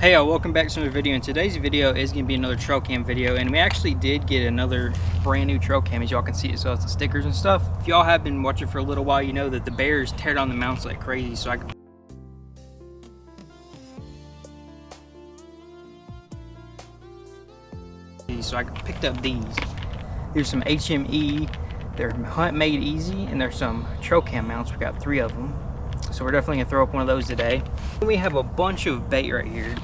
Hey y'all, welcome back to another video. And today's video is going to be another trail cam video, and we actually did get another brand new trail cam. As y'all can see, it still has the stickers and stuff. If y'all have been watching for a little while, you know that the bears tear down the mounts like crazy, so I picked up these. There's some HME, they're hunt made easy, and there's some trail cam mounts. We got 3 of them, so we're definitely gonna throw up one of those today. We have a bunch of bait right here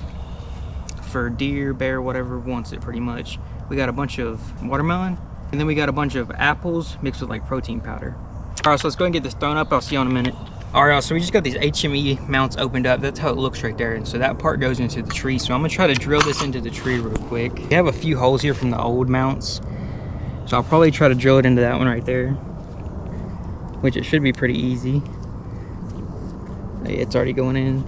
for deer, bear, whatever wants it pretty much. We got a bunch of watermelon, and then we got a bunch of apples mixed with like protein powder. All right, so let's go and get this thrown up. I'll see you in a minute. All right, so we just got these HME mounts opened up. That's how it looks right there. And so that part goes into the tree. So I'm gonna try to drill this into the tree real quick. We have a few holes here from the old mounts, so I'll probably try to drill it into that one right there, which it should be pretty easy. It's already going in.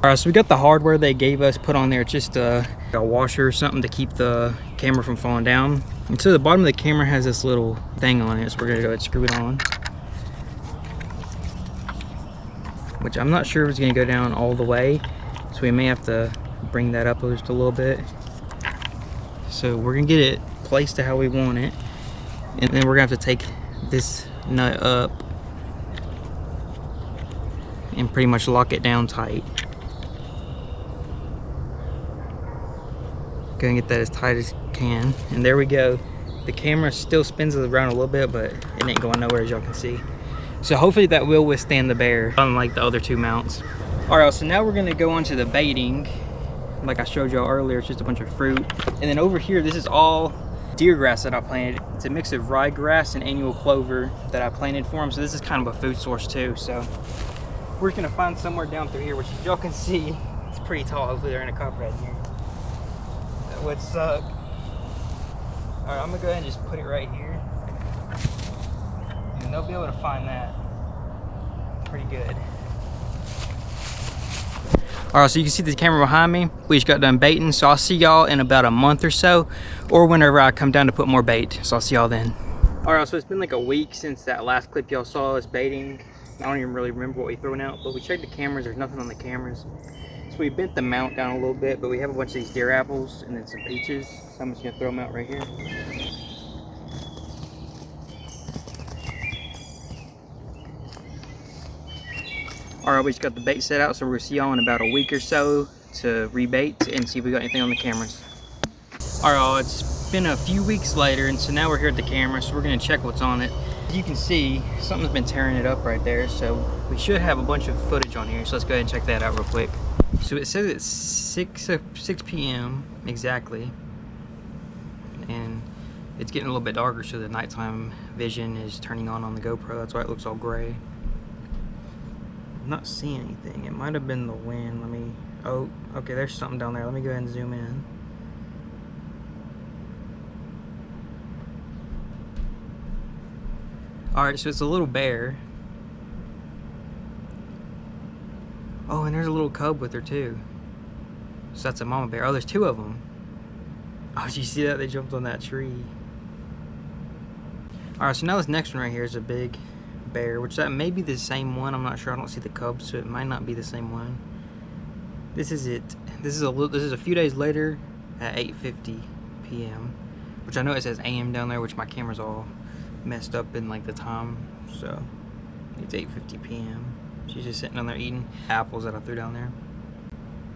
All right, so we got the hardware they gave us put on there. It's just a washer or something to keep the camera from falling down. And so the bottom of the camera has this little thing on it, so we're gonna go ahead and screw it on. Which I'm not sure if it's gonna go down all the way, so we may have to bring that up just a little bit. So we're gonna get it placed to how we want it, and then we're gonna have to take this nut up and pretty much lock it down tight. Go and get that as tight as can, and there we go. The camera still spins around a little bit, but it ain't going nowhere, as y'all can see. So hopefully that will withstand the bear, unlike the other 2 mounts. All right, so now we're gonna go on to the baiting. Like I showed y'all earlier, it's just a bunch of fruit. And then over here, this is all deer grass that I planted. It's a mix of ryegrass and annual clover that I planted for them. So this is kind of a food source too. So we're gonna find somewhere down through here, which y'all can see, it's pretty tall. Hopefully they're in a copperhead here. That would suck. All right, I'm gonna go ahead and just put it right here, and they'll be able to find that pretty good. All right, so you can see the camera behind me. We just got done baiting, so I'll see y'all in about a month or so, or whenever I come down to put more bait. So I'll see y'all then. All right, so it's been like a week since that last clip y'all saw us baiting. I don't even really remember what we thrown out, but we checked the cameras. There's nothing on the cameras. So we bent the mount down a little bit, but we have a bunch of these deer apples and then some peaches. So I'm just gonna throw them out right here. All right, we just got the bait set out, so we're gonna see y'all in about a week or so to rebait and see if we got anything on the cameras. All right, it's been a few weeks later, and so now we're here at the camera, so we're gonna check what's on it. As you can see, something's been tearing it up right there, so we should have a bunch of footage on here, so let's go ahead and check that out real quick. So it says it's 6 p.m. exactly, and it's getting a little bit darker, so the nighttime vision is turning on the GoPro. That's why it looks all gray. I'm not seeing anything. It might have been the wind. Let me, oh, okay, there's something down there. Let me go ahead and zoom in. All right, so it's a little bear. Oh, and there's a little cub with her too. So that's a mama bear. Oh, there's 2 of them. Oh, did you see that? They jumped on that tree. All right, so now this next one right here is a big bear, which that may be the same one. I'm not sure. I don't see the cubs, so it might not be the same one. This is it. This is a few days later at 8:50 p.m., which I know it says AM down there, which my camera's all messed up in like the time, so it's 8:50 p.m. She's just sitting down there eating apples that I threw down there.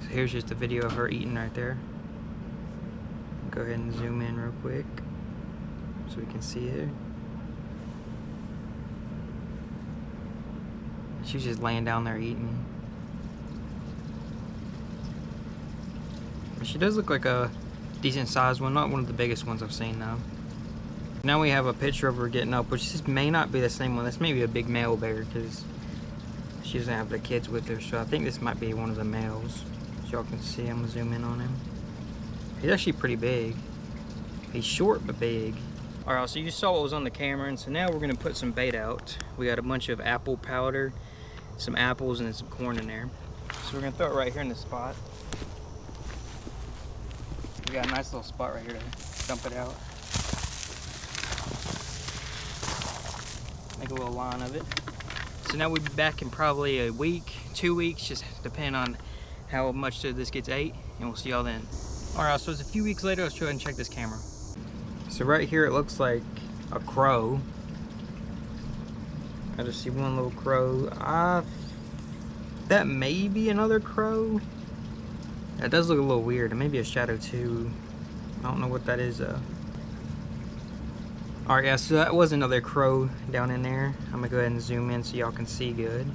So here's just a video of her eating right there. Go ahead and zoom in real quick so we can see her. She's just laying down there eating. But she does look like a decent sized one, not one of the biggest ones I've seen though. Now we have a picture of her getting up, which this may not be the same one. This may be a big male bear because she doesn't have the kids with her, so I think this might be one of the males. So y'all can see, I'm gonna zoom in on him. He's actually pretty big. He's short but big. All right, so you saw what was on the camera, and so now we're gonna put some bait out. We got a bunch of apple powder, some apples, and then some corn in there. So we're gonna throw it right here in this spot. We got a nice little spot right here to dump it out. Make a little line of it. so now we'll be back in probably a week, 2 weeks, just depending on how much this gets ate, and we'll see y'all then. All right, so it's a few weeks later. Let's go ahead and check this camera. So right here, it looks like a crow. I just see one little crow. That may be another crow. That does look a little weird. It may be a shadow too. I don't know what that is. Alright, yeah, so that was another crow down in there. I'm gonna go ahead and zoom in so y'all can see good.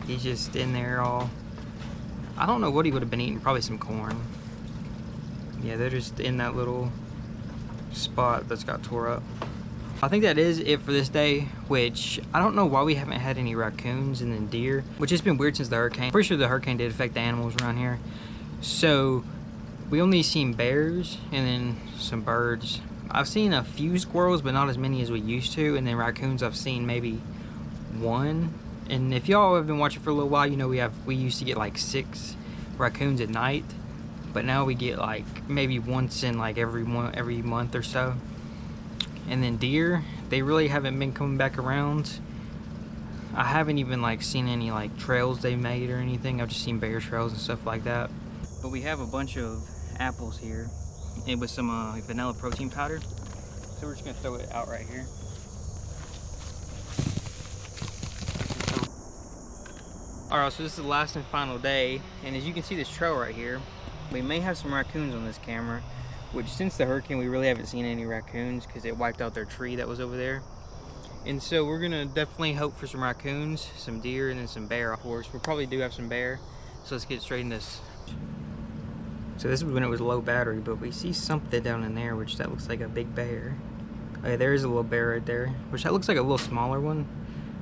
He's just in there all... I don't know what he would have been eating. Probably some corn. Yeah, they're just in that little spot that's got tore up. I think that is it for this day, which I don't know why we haven't had any raccoons and then deer, which has been weird since the hurricane. Pretty sure the hurricane did affect the animals around here. So we only seen bears and then some birds. I've seen a few squirrels, but not as many as we used to. And then raccoons, I've seen maybe one. And if y'all have been watching for a little while, you know we used to get like 6 raccoons at night, but now we get like maybe once in like every month or so. And then deer, they really haven't been coming back around. I haven't even like seen any like trails they made or anything. I've just seen bear trails and stuff like that. But we have a bunch of apples here, and with some vanilla protein powder. So we're just gonna throw it out right here. Alright, so this is the last and final day, and as you can see this trail right here, we may have some raccoons on this camera, which since the hurricane we really haven't seen any raccoons because it wiped out their tree that was over there. And so we're gonna definitely hope for some raccoons, some deer, and then some bear, of course. We'll probably do have some bear, so let's get straight in this. So this is when it was low battery, but we see something down in there, which that looks like a big bear. Okay, there is a little bear right there, which that looks like a little smaller one,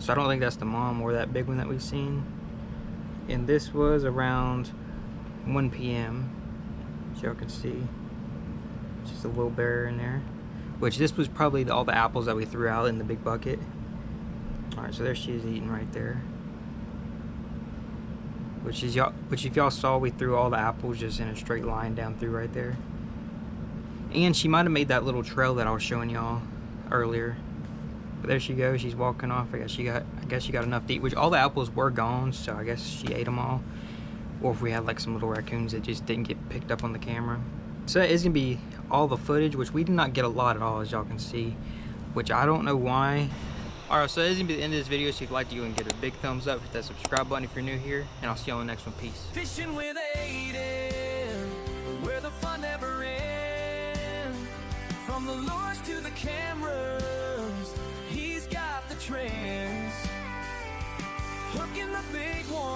so I don't think that's the mom or that big one that we've seen. And this was around 1 p.m. as y'all can see. Just a little bear in there. Which this was probably all the apples that we threw out in the big bucket. Alright, so there she is eating right there. Which if y'all saw, we threw all the apples just in a straight line down through right there. And she might have made that little trail that I was showing y'all earlier. But there she goes, she's walking off. I guess she got enough to eat, which all the apples were gone, so I guess she ate them all. Or if we had like some little raccoons that just didn't get picked up on the camera. So that is gonna be all the footage, which we did not get a lot at all, as y'all can see, which I don't know why. Alright, so that is gonna be the end of this video. So if you'd like to, you can give it a big thumbs up, hit that subscribe button if you're new here, and I'll see you on the next one. Peace. Fishing with Aiden, where the fun never ends. From the lures to the cameras, he's got the trends. Hooking the big one.